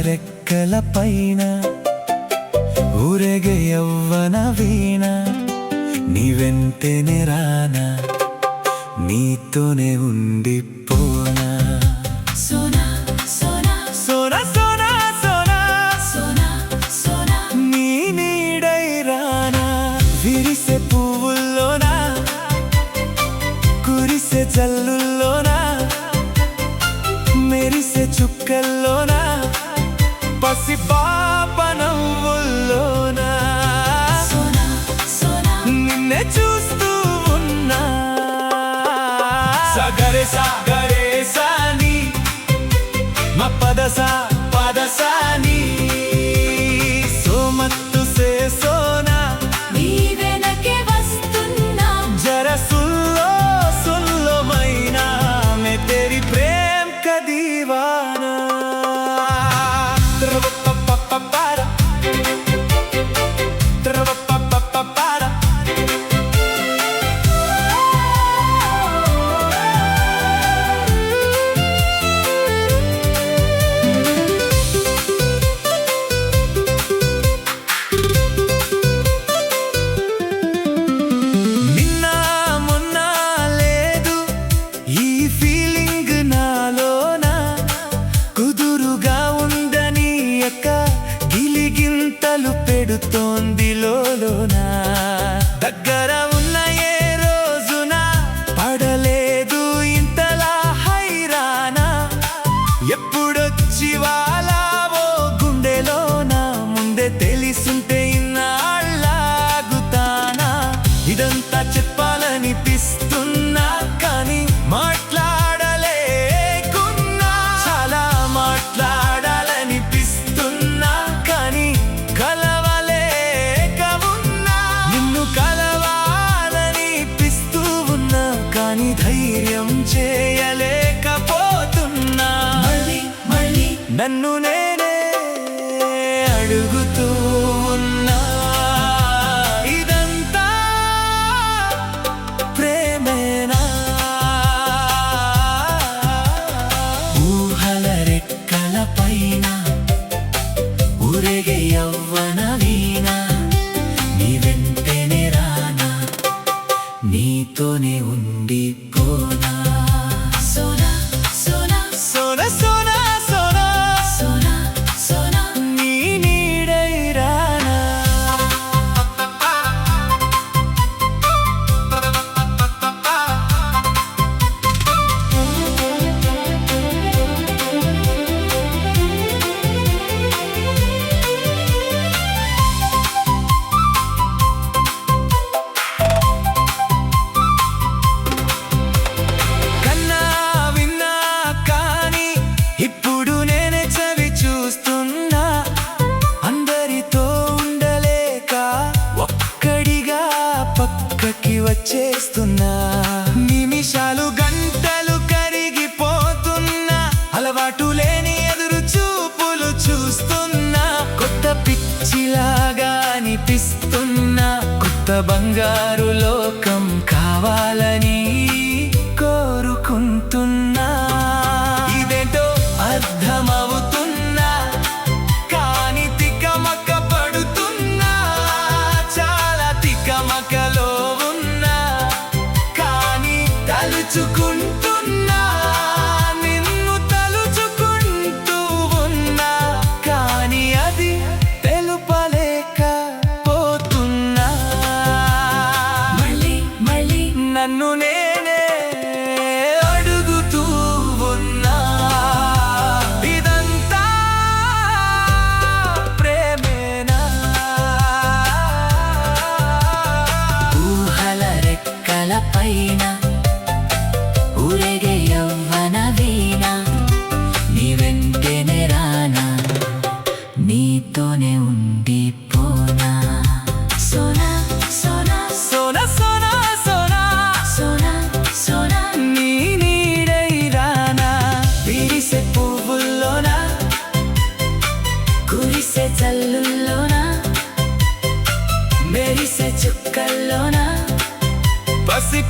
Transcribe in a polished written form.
రెక్కల పైన ఊరేగే యవ్వన వీణ నీ వెంటనే రానా, నీతోనే ఉండిపోనా. సోనా సోనా సోనా సోనా సోనా సోనా సోనా నీ నీడై రానా, విరిసే పువ్వుల్లోనా కురిసే జల్లుల్లోనా మెరిసే చుక్కల్లోనా పసి పాప నవ్వుల్లోనా సోనా సోనా నిన్నే చూస్తూ ఉన్నా. సగరే సాగరే సాని మా పదసా పదసాని సోమత్తు సే సోనా నీ వెనకే వస్తున్నా. జర సుల్లో సుల్లో మైనా మే తేరీ ప్రేమ కా దీవానా. నిన్న మొన్న లేదు ఈ ఫీలింగ్ నాలోన, కుదురుగా ఉందని ఎక్క గిలిగింతలు పెడుతోంది లోలోన. దగ్గర ఉన్న ఏ రోజున పడలేదు ఇంతలా హైరానా, ఎప్పుడొచ్చి వాలావో గుండెలోన ముందే తెలిసుంటే ఇన్నాళ్ళాగుతానా. ఇదంతా చెప్పాలనిపిస్తున్నా కానీ మాట్లాడలేకున్నా, చాలా మాట్లాడాలనిపిస్తున్నా కానీ కలవలేక ఉన్నా. నిన్ను కలవాలనిపిస్తూ ఉన్నా కానీ ధైర్యం చేయలేకపోతున్నా. మళ్ళీ మళ్ళీ నన్ను నేనే అడుగుతూ ఉన్నా, ఇదంతా ప్రేమేనా. ఊహల రెక్కల పైన ఊరేగే యవ్వన వీణ నీ వెంటనే రానా, నీతోనే ఉండిపోనా. సోనా సోనా సోనా సోనా సోనా సోనా సోనా నీ నీడై రానా. కన్నా విన్నా కానీ ఇప్పుడు నేనే చవి చూస్తున్నా. అందరితో ఉండలేక ఒక్కడిగా పక్కకి వచ్చేస్తున్నా. నిమిషాలు గంటలు కరిగిపోతున్నా, అలవాటు లేని ఎదురు చూపులు చూస్తున్నా. కొత్త పిచ్చిలాగా అనిపిస్తున్నా, కొత్త బంగారు లోకం కావాలని కోరుకుంటున్నా. ఇదేంటో అర్థమవుతున్నా కానీ తికమక పడుతున్నా, చాలా తికమకలో ఉన్నా కానీ తలుచుకుంటున్నా. నిన్ను తలుచుకుంటూ ఉన్నా కానీ అది తెలుపలేకపోతున్నా. మళ్ళీ మళ్ళీ నన్ను కురిసే జల్లుల్లోన మెరిసే చుక్కల్లోన పసి